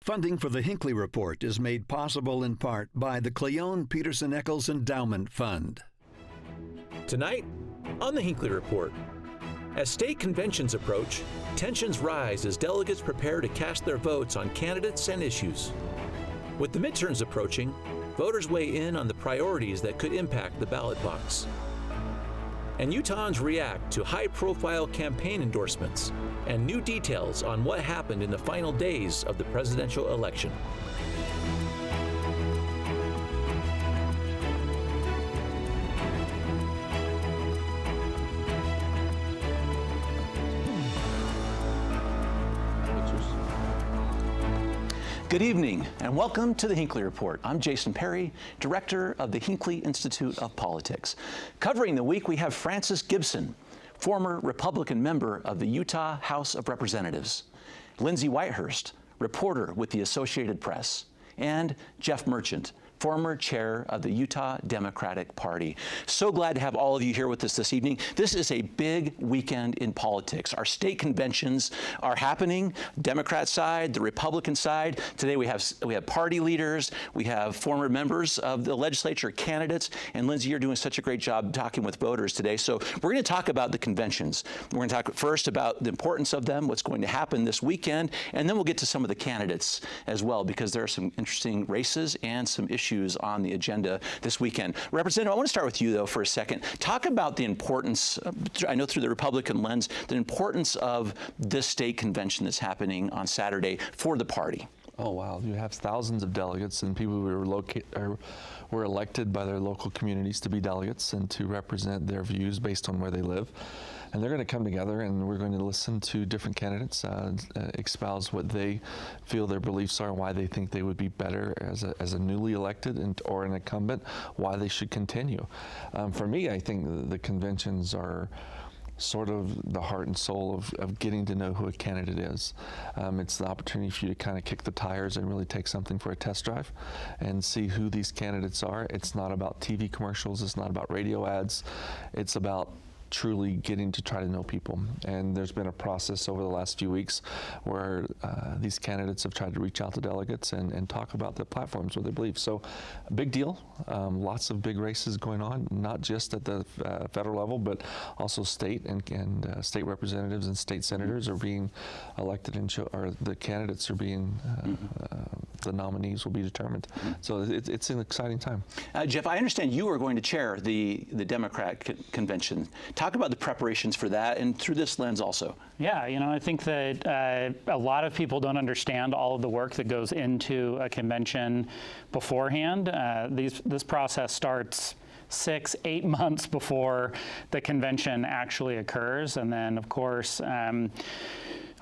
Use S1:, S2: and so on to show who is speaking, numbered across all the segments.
S1: Funding for the Hinckley Report is made possible in part by the Cleone Peterson Eccles Endowment Fund.
S2: Tonight, on the Hinckley Report, as state conventions approach, tensions rise as delegates prepare to cast their votes on candidates and issues. With the midterms approaching, voters weigh in on the priorities that could impact the ballot box. And Utahns react to high-profile campaign endorsements and new details on what happened in the final days of the presidential election.
S3: Good evening and welcome to the Hinckley Report. I'm Jason Perry, director of the Hinckley Institute of Politics. Covering the week, we have Francis Gibson, former Republican member of the Utah House of Representatives, Lindsay Whitehurst, reporter with the Associated Press, and Jeff Merchant, former chair of the Utah Democratic Party. So glad to have all of you here with us this evening. This is a big weekend in politics. Our state conventions are happening, Democrat side, the Republican side. Today we have party leaders, we have former members of the legislature, candidates, and Lindsay, you're doing such a great job talking with voters today. So we're going to talk about the conventions. We're going to talk first about the importance of them, what's going to happen this weekend, and then we'll get to some of the candidates as well, because there are some interesting races and some issues on the agenda this weekend. Representative, I want to start with you, though, for a second. Talk about the importance, I know through the Republican lens, the importance of this state convention that's happening on Saturday for the party.
S4: Oh, wow. You have thousands of delegates and people who were elected by their local communities to be delegates and to represent their views based on where they live. And they're going to come together, and we're going to listen to different candidates espouse what they feel their beliefs are, why they think they would be better as a newly elected or an incumbent, why they should continue. For me, I think the conventions are sort of the heart and soul of getting to know who a candidate is. It's the opportunity for you to kind of kick the tires and really take something for a test drive and see who these candidates are. It's not about TV commercials, it's not about radio ads, it's about truly getting to try to know people. And there's been a process over the last few weeks where these candidates have tried to reach out to delegates and talk about their platforms, what they believe. So a big deal, lots of big races going on, not just at the federal level, but also state and state representatives and state senators are being elected, or the candidates are being, the nominees will be determined. So it's an exciting time.
S3: Jeff, I understand you are going to chair the Democrat convention. Talk about the preparations for that and through this lens also.
S5: Yeah, I think that a lot of people don't understand all of the work that goes into a convention beforehand. This process starts 6-8 months before the convention actually occurs. And then, of course,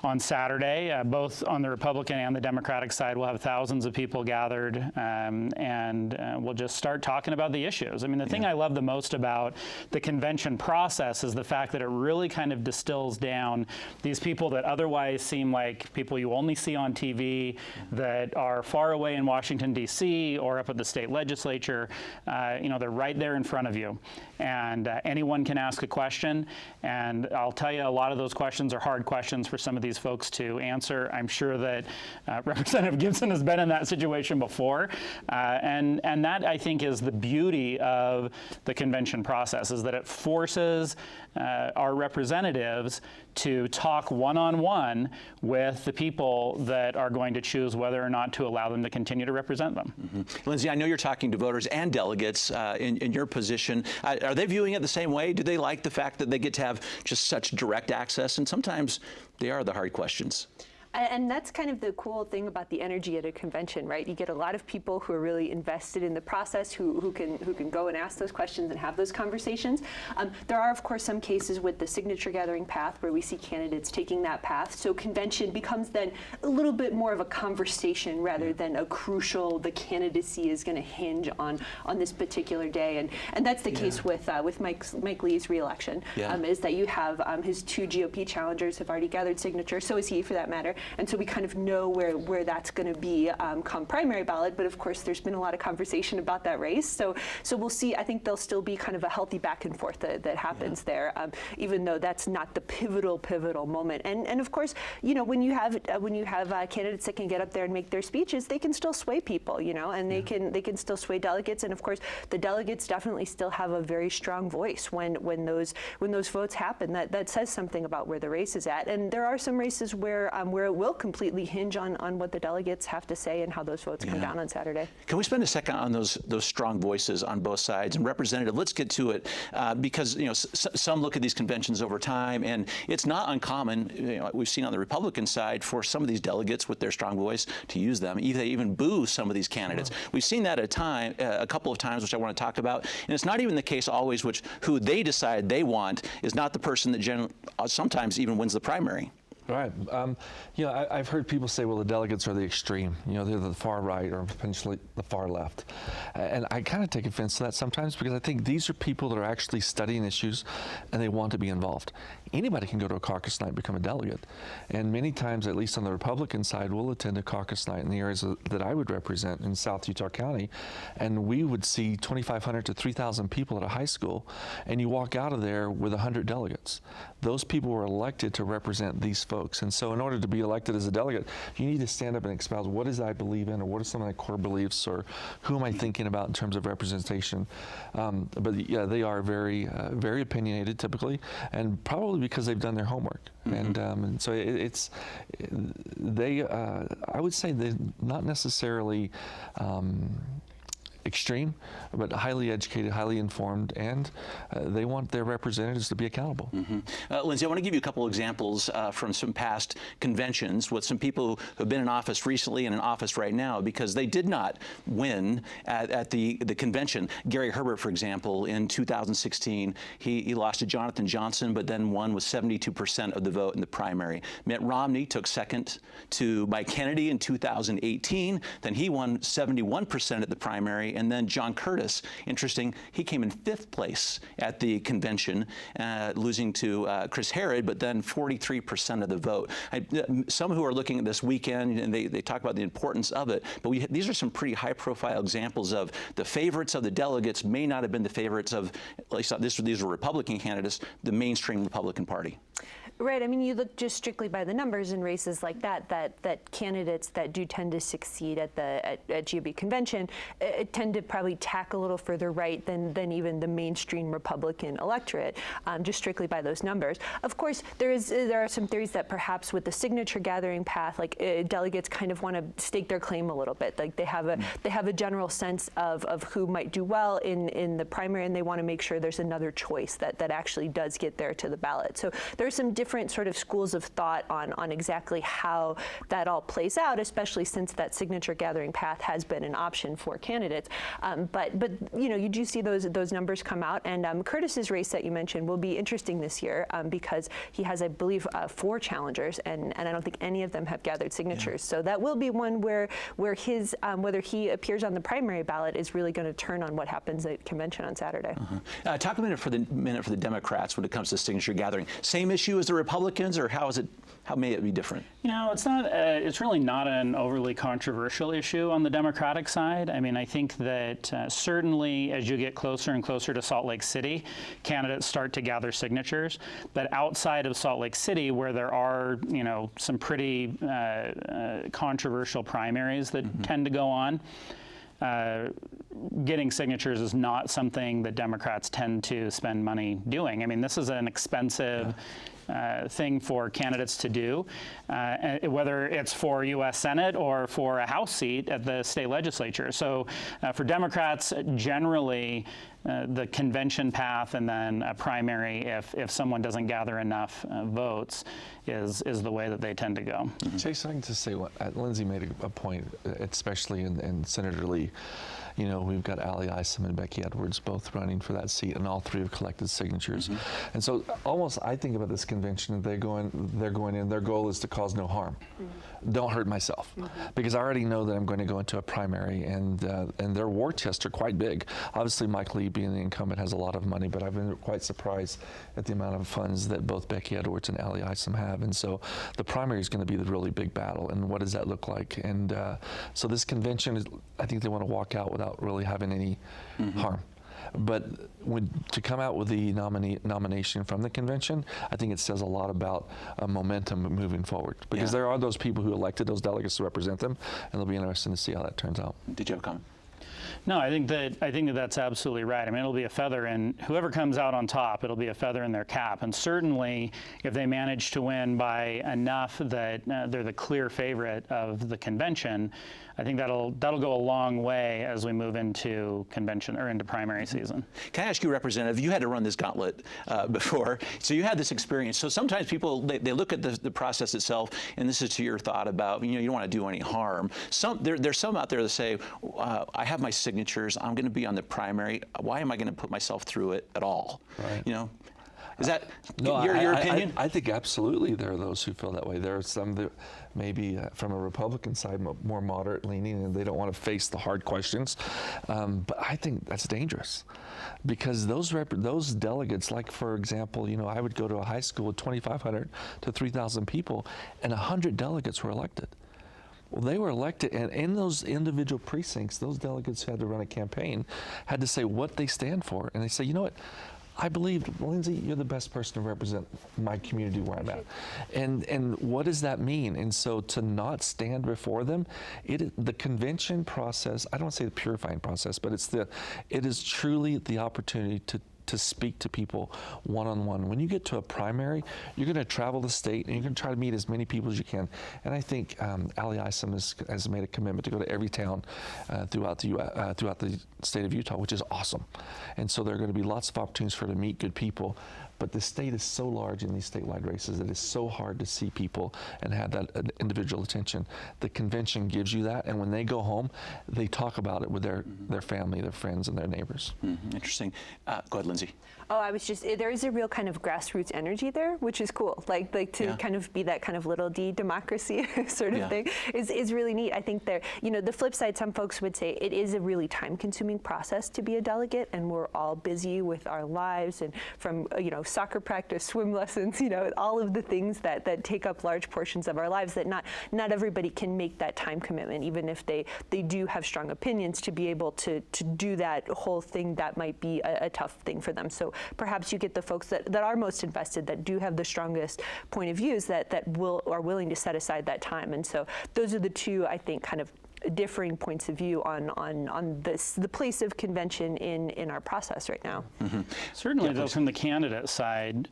S5: on Saturday, both on the Republican and the Democratic side, we'll have thousands of people gathered, and we'll just start talking about the issues. I mean, the thing I love the most about the convention process is the fact that it really kind of distills down these people that otherwise seem like people you only see on TV, that are far away in Washington, D.C., or up at the state legislature. They're right there in front of you. And anyone can ask a question. And I'll tell you, a lot of those questions are hard questions for some of these folks to answer. I'm sure that Representative Gibson has been in that situation before. And that, I think, is the beauty of the convention process, is that it forces our representatives to talk one-on-one with the people that are going to choose whether or not to allow them to continue to represent them.
S3: Lindsay, I know you're talking to voters and delegates in your position. Are they viewing it the same way? Do they like the fact that they get to have just such direct access? And sometimes they are the hard questions.
S6: And that's kind of the cool thing about the energy at a convention, right? You get a lot of people who are really invested in the process, who can go and ask those questions and have those conversations. There are, of course, some cases with the signature gathering path where we see candidates taking that path. So convention becomes then a little bit more of a conversation rather than a crucial, the candidacy is going to hinge on this particular day. And that's the case with Mike Lee's reelection, is that you have his two GOP challengers have already gathered signatures, so is he for that matter. and so we kind of know where that's going to be come primary ballot. But of course, there's been a lot of conversation about that race. So we'll see. I think there'll still be kind of a healthy back and forth that happens there, even though that's not the pivotal moment. And of course, when you have candidates that can get up there and make their speeches, they can still sway people, and they can still sway delegates. And of course, the delegates definitely still have a very strong voice when those votes happen. That says something about where the race is at. And there are some races where it will completely hinge on what the delegates have to say and how those votes come down on Saturday.
S3: Can we spend a second on those strong voices on both sides? And Representative, let's get to it because some look at these conventions over time, and it's not uncommon. We've seen on the Republican side for some of these delegates with their strong voice to use them. They even boo some of these candidates. We've seen that a couple of times, which I want to talk about. And it's not even the case always who they decide they want is not the person that sometimes even wins the primary.
S4: Right. I've heard people say, well, the delegates are the extreme. They're the far right or potentially the far left. And I kind of take offense to that sometimes because I think these are people that are actually studying issues and they want to be involved. Anybody can go to a caucus night and become a delegate. And many times, at least on the Republican side, we'll attend a caucus night in the areas that I would represent in South Utah County. And we would see 2,500 to 3,000 people at a high school. And you walk out of there with 100 delegates. Those people were elected to represent these folks. And so in order to be elected as a delegate, you need to stand up and espouse what is I believe in, or what are some of my core beliefs, or who am I thinking about in terms of representation. But yeah, they are very, very opinionated typically, and probably because they've done their homework. And so I would say they're not necessarily extreme, but highly educated, highly informed, and they want their representatives to be accountable.
S3: Lindsay, I want to give you a couple examples from some past conventions with some people who have been in office recently and in office right now because they did not win at the convention. Gary Herbert, for example, in 2016, he lost to Jonathan Johnson, but then won with 72% of the vote in the primary. Mitt Romney took second to Mike Kennedy in 2018. Then he won 71% at the primary. And then John Curtis, interesting, he came in 5th place at the convention, losing to Chris Herod, but then 43% of the vote. Some who are looking at this weekend, and they talk about the importance of it, but these are some pretty high-profile examples of the favorites of the delegates may not have been the favorites of, at least these were Republican candidates, the mainstream Republican Party.
S6: Right. I mean, you look just strictly by the numbers in races like that candidates that do tend to succeed at GOP convention tend to probably tack a little further right than even the mainstream Republican electorate, just strictly by those numbers. Of course, there are some theories that perhaps with the signature gathering path, like delegates kind of want to stake their claim a little bit. Like they have a general sense of who might do well in the primary, and they want to make sure there's another choice that actually does get there to the ballot. So there's some different sort of schools of thought on exactly how that all plays out, especially since that signature gathering path has been an option for candidates. But you do see those numbers come out, and Curtis's race that you mentioned will be interesting this year because he has, I believe, 4 challengers, and I don't think any of them have gathered signatures. So that will be one where his whether he appears on the primary ballot is really going to turn on what happens at convention on Saturday.
S3: Talk a minute for the Democrats when it comes to signature gathering. Same issue as the Republicans, or how may it be different?
S5: It's not. It's really not an overly controversial issue on the Democratic side. I mean, I think that certainly as you get closer and closer to Salt Lake City, candidates start to gather signatures. But outside of Salt Lake City, where there are some pretty controversial primaries that tend to go on, getting signatures is not something that Democrats tend to spend money doing. I mean, this is an expensive thing for candidates to do, whether it's for U.S. Senate or for a House seat at the state legislature. So for Democrats, generally, the convention path and then a primary, if someone doesn't gather enough votes, is the way that they tend to go.
S4: Jason, I can just say what Lindsay made a point, especially in Senator Lee. We've got Allie Isom and Becky Edwards both running for that seat, and all 3 have collected signatures. And so almost I think about this convention, they're going in, their goal is to cause no harm. Don't hurt myself, because I already know that I'm going to go into a primary, and their war chests are quite big. Obviously, Mike Lee Hinckley, being the incumbent, has a lot of money, but I've been quite surprised at the amount of funds that both Becky Edwards and Allie Isom have. And so the primary is going to be the really big battle. And what does that look like? And so this convention, I think they want to walk out without really having any harm. But to come out with the nomination from the convention, I think it says a lot about momentum moving forward. Because there are those people who elected those delegates to represent them, and it'll be interesting to see how that turns out.
S3: Did you have a comment?
S5: No, I think that that's absolutely right. I mean, it'll be a feather in whoever comes out on top. It'll be a feather in their cap, and certainly if they manage to win by enough that they're the clear favorite of the convention, I think that'll go a long way as we move into convention or into primary season.
S3: Can I ask you, Representative? You had to run this gauntlet before, so you had this experience. So sometimes people they look at the process itself, and this is to your thought about you don't want to do any harm. There's some out there that say, I have my signatures. I'm going to be on the primary. Why am I going to put myself through it at all?
S4: Right.
S3: Is that your opinion?
S4: I think absolutely there are those who feel that way. There are some that maybe from a Republican side more moderate leaning, and they don't want to face the hard questions. But I think that's dangerous because those delegates, like for example, I would go to a high school with 2,500 to 3,000 people, and 100 delegates were elected. Well, they were elected, and in those individual precincts, those delegates who had to run a campaign had to say what they stand for, and they say, you know what? I believe, Lindsay, you're the best person to represent my community where I'm at. And what does that mean? And so to not stand before them, the convention process, I don't want to say the purifying process, but it is truly the opportunity to speak to people one-on-one. When you get to a primary, you're going to travel the state and you're going to try to meet as many people as you can. And I think Allie Isom has made a commitment to go to every town throughout the state of Utah, which is awesome. And so there are going to be lots of opportunities for her to meet good people. But the state is so large in these statewide races that it's so hard to see people and have that individual attention. The convention gives you that, and when they go home, they talk about it with their family, their friends, and their neighbors.
S3: Interesting. Go ahead, Lindsay.
S6: Oh, there is a real kind of grassroots energy there, which is cool. Like to kind of be that kind of little D democracy sort of thing is really neat. I think the flip side, some folks would say it is a really time-consuming process to be a delegate, and we're all busy with our lives and from soccer practice, swim lessons, all of the things that take up large portions of our lives that not everybody can make that time commitment, even if they do have strong opinions to be able to do that whole thing. That might be a tough thing for them. So perhaps you get the folks that are most invested, that do have the strongest point of views, that are willing to set aside that time. And so those are the two, I think, kind of differing points of view on the place of convention in our process right now.
S5: Certainly, though, from the candidate side,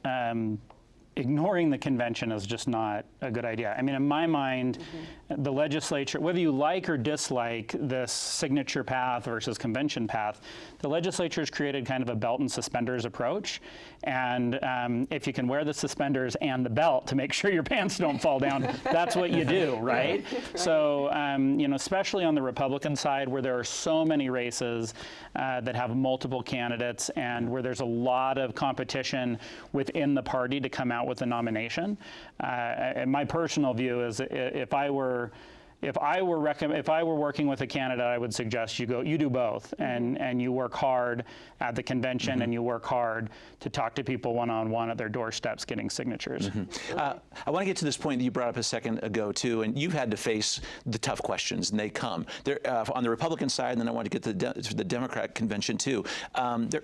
S5: ignoring the convention is just not a good idea. I mean, in my mind, the legislature, whether you like or dislike this signature path versus convention path, the legislature has created kind of a belt and suspenders approach. And if you can wear the suspenders and the belt to make sure your pants don't fall down, that's what you do, right? So, especially on the Republican side, where there are so many races that have multiple candidates and where there's a lot of competition within the party to come out with a nomination. And my personal view is if I were working with a candidate, I would suggest you do both, and you work hard at the convention, and you work hard to talk to people one-on-one at their doorsteps getting signatures.
S3: I want to get to this point that you brought up a second ago too, and you've had to face the tough questions, and they come. On the Republican side, and then I want to get to the Democrat convention too.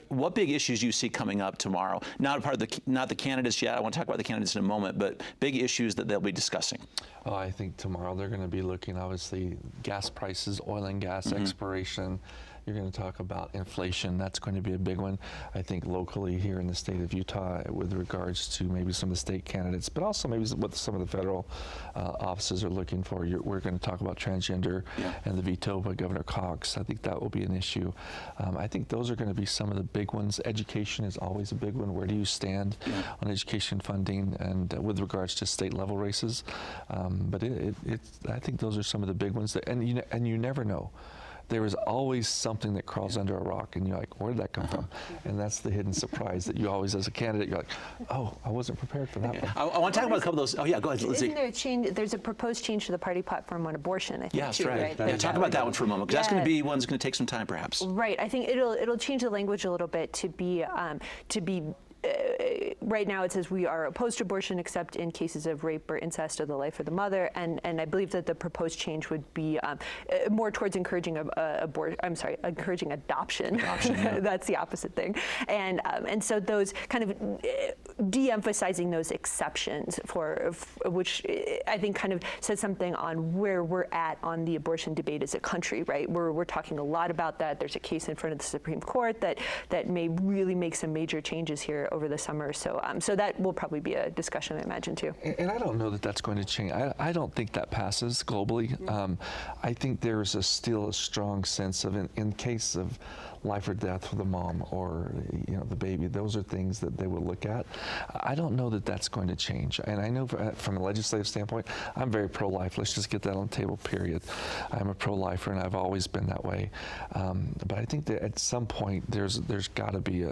S3: What big issues do you see coming up tomorrow? Not the candidates yet. I want to talk about the candidates in a moment, but big issues that they'll be discussing.
S4: Oh, I think tomorrow they're going to be looking, obviously, gas prices, oil and gas exploration. You're going to talk about inflation. That's going to be a big one. I think locally here in the state of Utah, with regards to maybe some of the state candidates, but also maybe what some of the federal offices are looking for. We're going to talk about transgender and the veto by Governor Cox. I think that will be an issue. I think those are going to be some of the big ones. Education is always a big one. Where do you stand on education funding and with regards to state level races? But I think those are some of the big ones. And you never know. there is always something that crawls under a rock, and you're like, where did that come from? And that's the hidden surprise that you always, as a candidate, you're like, oh, I wasn't prepared for that one.
S3: I want to talk about a couple of those. Oh yeah, go ahead, Lizzie.
S6: Isn't there a change? There's a proposed change to the party platform on abortion, I think.
S3: Yeah, that's
S6: too,
S3: right.
S6: right?
S3: Yeah, talk about that one for a moment, because that's going to be one that's going to take some time, perhaps.
S6: Right. I think it'll change the language a little bit to be right now it says we are opposed to abortion except in cases of rape or incest of the life of the mother, and I believe that the proposed change would be more towards encouraging encouraging adoption.
S3: Yeah.
S6: That's the opposite thing, and so those kind of de-emphasizing those exceptions for which I think kind of says something on where we're at on the abortion debate as a country. Right, we're talking a lot about that. There's a case in front of the Supreme Court that may really make some major changes here over the summer. So that will probably be a discussion, I imagine, too.
S4: And I don't know that that's going to change. I don't think that passes globally. I think there is still a strong sense of, in case of life or death for the mom or the baby, those are things that they will look at. I don't know that that's going to change. And I know from a legislative standpoint, I'm very pro-life. Let's just get that on the table, period. I'm a pro-lifer, and I've always been that way. But I think that at some point there's got to be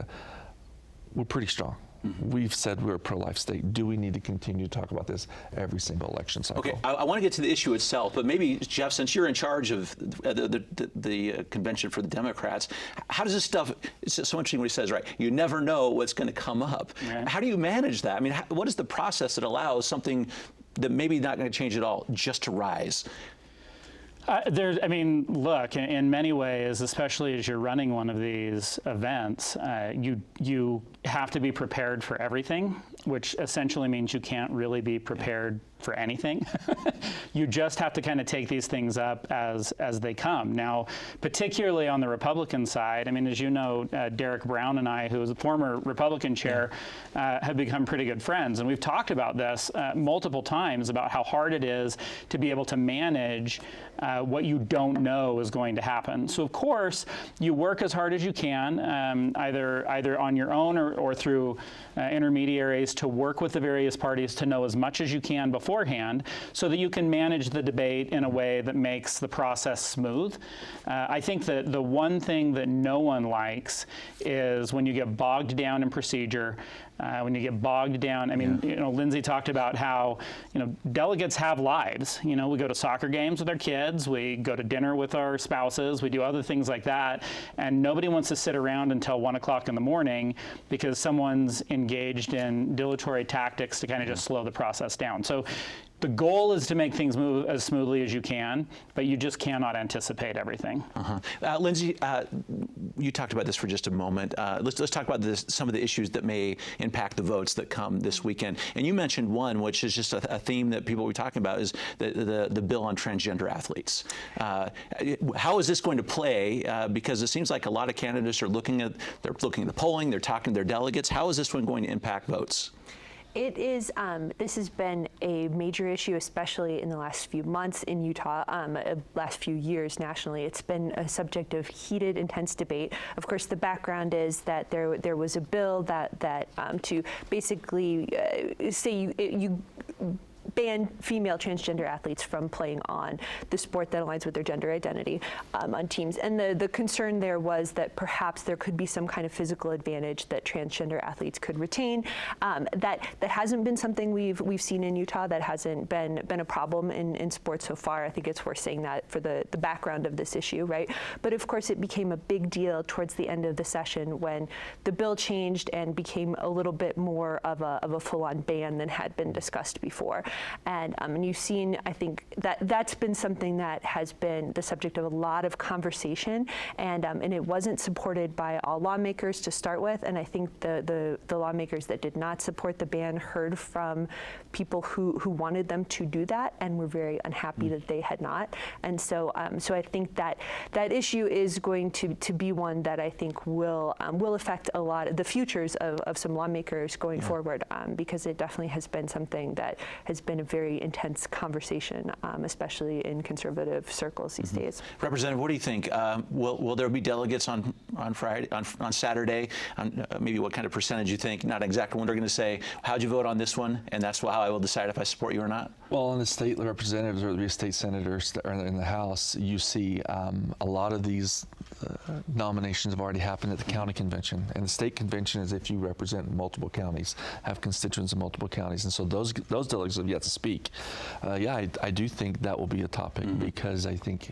S4: we're pretty strong. Mm-hmm. We've said we're a pro-life state. Do we need to continue to talk about this every single election cycle?
S3: Okay, I want to get to the issue itself, but maybe, Jeff, since you're in charge of the convention for the Democrats, how does this stuff, it's so interesting what he says, right? You never know what's going to come up. Right. How do you manage that? I mean, what is the process that allows something that maybe not going to change at all just to rise?
S5: Look, in many ways, especially as you're running one of these events, you have to be prepared for everything, which essentially means you can't really be prepared for anything. You just have to kind of take these things up as they come. Now, particularly on the Republican side, I mean, as you know, Derek Brown and I, who is a former Republican chair, have become pretty good friends. And we've talked about this multiple times about how hard it is to be able to manage what you don't know is going to happen. So, of course, you work as hard as you can, either on your own or through intermediaries, to work with the various parties to know as much as you can beforehand so that you can manage the debate in a way that makes the process smooth. I think that the one thing that no one likes is when you get bogged down in procedure, when you get bogged down. I mean, Lindsay talked about how, delegates have lives. We go to soccer games with our kids, we go to dinner with our spouses, we do other things like that, and nobody wants to sit around until 1 o'clock in the morning because someone's engaged in dilatory tactics to kind of just slow the process down. So the goal is to make things move as smoothly as you can, but you just cannot anticipate everything.
S3: Lindsay, you talked about this for just a moment. Let's talk about some of the issues that may impact the votes that come this weekend. And you mentioned one, which is just a theme that people were talking about, is the bill on transgender athletes. How is this going to play? Because it seems like a lot of candidates are looking at the polling, they're talking to their delegates. How is this one going to impact votes?
S6: It is, this has been a major issue, especially in the last few months in Utah, last few years nationally. It's been a subject of heated, intense debate. Of course, the background is that there was a bill that to basically say you ban female transgender athletes from playing on the sport that aligns with their gender identity on teams. And the concern there was that perhaps there could be some kind of physical advantage that transgender athletes could retain. That hasn't been something we've seen in Utah. That hasn't been a problem in sports so far. I think it's worth saying that for the background of this issue, right? But of course, it became a big deal towards the end of the session when the bill changed and became a little bit more of a full-on ban than had been discussed before. And you've seen, I think, that's been something that has been the subject of a lot of conversation, and it wasn't supported by all lawmakers to start with. And I think the lawmakers that did not support the ban heard from people who wanted them to do that and were very unhappy that they had not. And so I think that issue is going to be one that I think will affect a lot of the futures of some lawmakers going forward, because it definitely has been something that has been been a very intense conversation, especially in conservative circles these days.
S3: Representative, what do you think? Will there be delegates on Friday, on Saturday? Maybe what kind of percentage you think? Not exactly when they're going to say, how'd you vote on this one? And that's how I will decide if I support you or not?
S4: Well, on the state representatives or the state senators that are in the House, you see a lot of these nominations have already happened at the county convention. And the state convention is if you represent multiple counties, have constituents in multiple counties. And so those delegates have yet to speak. I do think that will be a topic because I think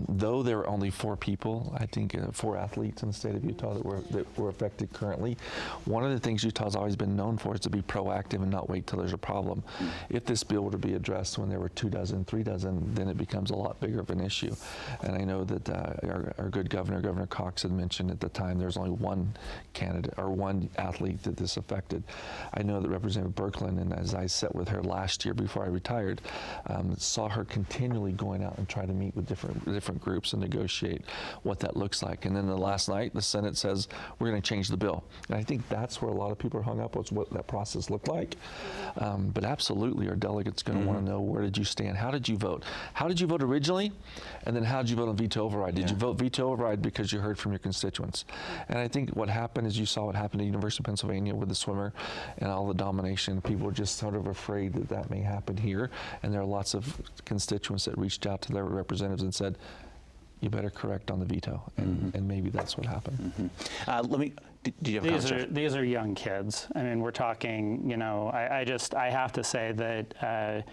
S4: though there are only 4 people, I think 4 athletes in the state of Utah that were affected currently. One of the things Utah's always been known for is to be proactive and not wait till there's a problem. If this bill were to be addressed when there were 2 dozen, 3 dozen, then it becomes a lot bigger of an issue. And I know that our good Governor Cox had mentioned at the time there's only one candidate or one athlete that this affected. I know that Representative Birkeland, and as I sat with her last year before I retired, saw her continually going out and try to meet with different groups and negotiate what that looks like. And then the last night, the Senate says, we're going to change the bill. And I think that's where a lot of people are hung up was what that process looked like. But absolutely, our delegates going to want to know, where did you stand? How did you vote? How did you vote originally? And then how did you vote on veto override? Did you vote veto override because you heard from your constituents? And I think what happened is you saw what happened at the University of Pennsylvania with the swimmer and all the domination. People were just sort of afraid that that may happen here. And there are lots of constituents that reached out to their representatives and said, you better correct on the veto. And maybe that's what happened.
S3: Do you have
S5: these are young kids. I mean, we're talking, I have to say that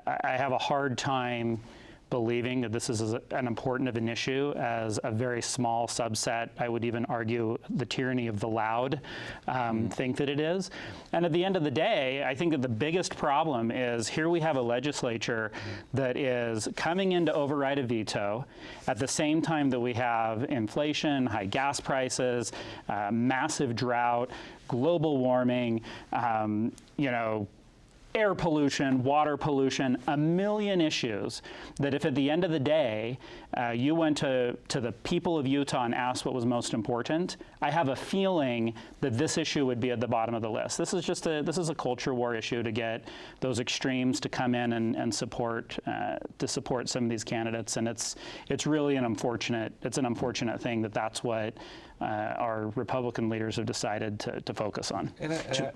S5: I have a hard time believing that this is an important of an issue as a very small subset, I would even argue the tyranny of the loud, think that it is. And at the end of the day, I think that the biggest problem is here we have a legislature that is coming in to override a veto at the same time that we have inflation, high gas prices, massive drought, global warming, air pollution, water pollution, a million issues that if at the end of the day you went to the people of Utah and asked what was most important, I have a feeling that this issue would be at the bottom of the list. This is a culture war issue to get those extremes to come in and support some of these candidates, and it's really an unfortunate thing that that's what our Republican leaders have decided to focus on.
S4: And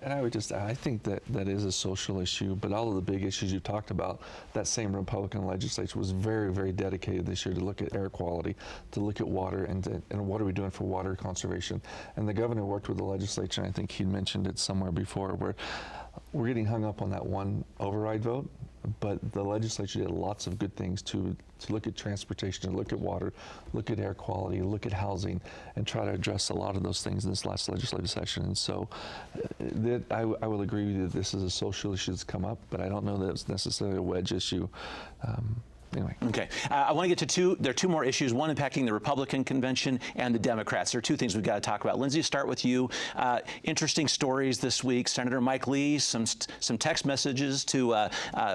S4: I would just add, I think that is a social issue, but all of the big issues you talked about, that same Republican legislature was very, very dedicated this year to look at air quality, to look at water, and what are we doing for water conservation. And the governor worked with the legislature, and I think he'd mentioned it somewhere before, where we're getting hung up on that one override vote, but the legislature did lots of good things to look at transportation, to look at water, look at air quality, look at housing, and try to address a lot of those things in this last legislative session. And so I will agree with you that this is a social issue that's come up, but I don't know that it's necessarily a wedge issue. Anyway.
S3: Okay. I want to get to there are 2 more issues, one impacting the Republican convention and the Democrats. There are 2 things we've got to talk about. Lindsay, start with you. Interesting stories this week. Senator Mike Lee, some text messages to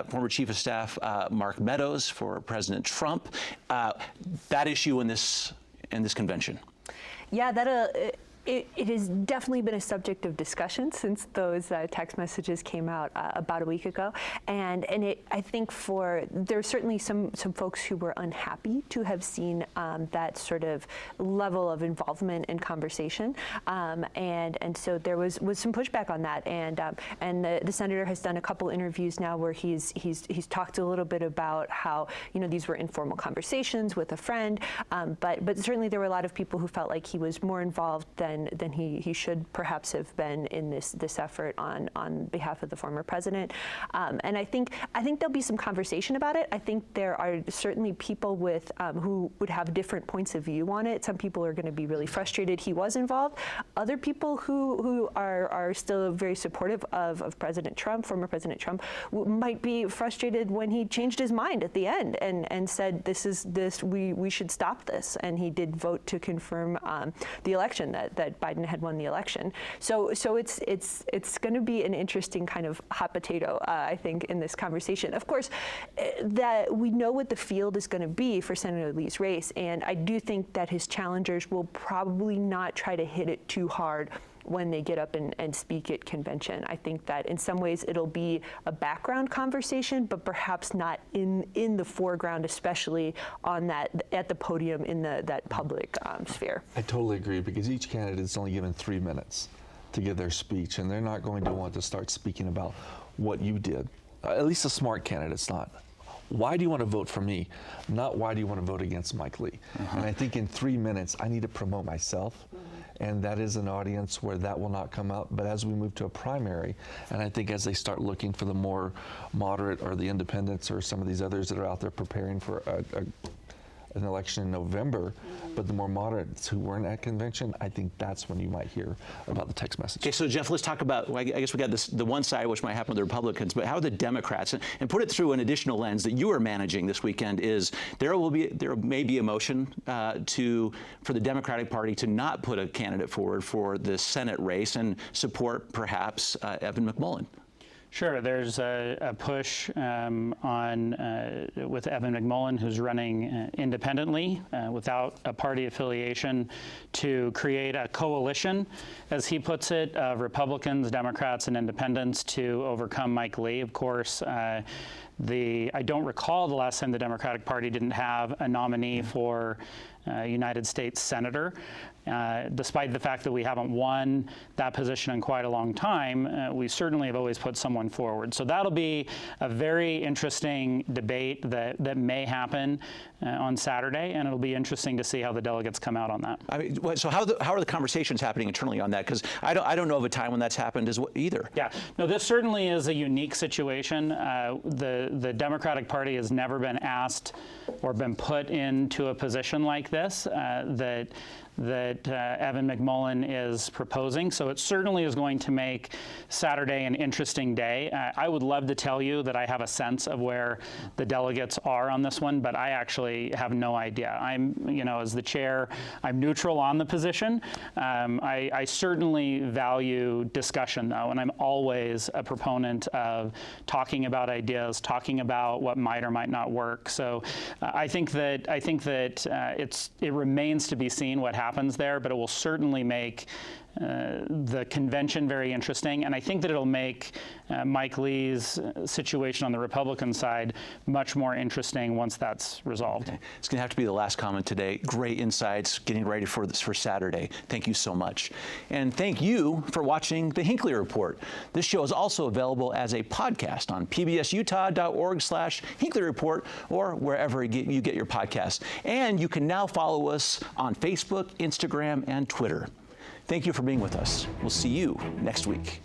S3: former Chief of Staff Mark Meadows for President Trump. That issue in this convention.
S6: Yeah, It has definitely been a subject of discussion since those text messages came out about a week ago, and I think there are certainly some folks who were unhappy to have seen that sort of level of involvement and conversation, and so there was some pushback on that, and the senator has done a couple interviews now where he's talked a little bit about how these were informal conversations with a friend, but certainly there were a lot of people who felt like he was more involved than he should perhaps have been in this effort on behalf of the former president. And I think there'll be some conversation about it. I think there are certainly people who would have different points of view on it. Some people are going to be really frustrated he was involved. Other people who are still very supportive of President Trump, former President Trump, might be frustrated when he changed his mind at the end and said we should stop this. And he did vote to confirm the election that Biden had won the election. So it's going to be an interesting kind of hot potato, I think, in this conversation. Of course, that we know what the field is going to be for Senator Lee's race, and I do think that his challengers will probably not try to hit it too hard when they get up and speak at convention. I think that in some ways it'll be a background conversation, but perhaps not in the foreground, especially on at the podium in that public sphere.
S4: I totally agree, because each candidate is only given 3 minutes to give their speech, and they're not going to want to start speaking about what you did. At least a smart candidate's not. Why do you want to vote for me? Not why do you want to vote against Mike Lee? And I think in 3 minutes, I need to promote myself. And that is an audience where that will not come out. But as we move to a primary, and I think as they start looking for the more moderate or the independents or some of these others that are out there preparing for an election in November, but the more moderates who weren't at convention, I think that's when you might hear about the text message.
S3: Okay, so Jeff, let's talk about, I guess we got the one side, which might happen with the Republicans, but how are the Democrats? And put it through an additional lens that you are managing this weekend is there may be a motion for the Democratic Party to not put a candidate forward for the Senate race and support perhaps Evan McMullin.
S5: Sure, there's a push with Evan McMullin, who's running independently without a party affiliation, to create a coalition, as he puts it, of Republicans, Democrats, and independents to overcome Mike Lee. Of course, I don't recall the last time the Democratic Party didn't have a nominee for United States Senator. Despite the fact that we haven't won that position in quite a long time, we certainly have always put someone forward. So that'll be a very interesting debate that may happen on Saturday, and it'll be interesting to see how the delegates come out on that.
S3: I mean, so how are the conversations happening internally on that? Because I don't know of a time when that's happened either.
S5: Yeah, no, this certainly is a unique situation. The Democratic Party has never been asked or been put into a position like this that Evan McMullin is proposing. So it certainly is going to make Saturday an interesting day. I would love to tell you that I have a sense of where the delegates are on this one, but I actually have no idea. As the chair, I'm neutral on the position. I certainly value discussion, though, and I'm always a proponent of talking about ideas, talking about what might or might not work. So I think that it remains to be seen what happens there, but it will certainly make the convention very interesting, and I think that it'll make Mike Lee's situation on the Republican side much more interesting once that's resolved.
S3: Okay. It's going to have to be the last comment today. Great insights, getting ready for Saturday. Thank you so much. And thank you for watching the Hinckley Report. This show is also available as a podcast on pbsutah.org/Hinckley Report or wherever you get your podcasts. And you can now follow us on Facebook, Instagram, and Twitter. Thank you for being with us. We'll see you next week.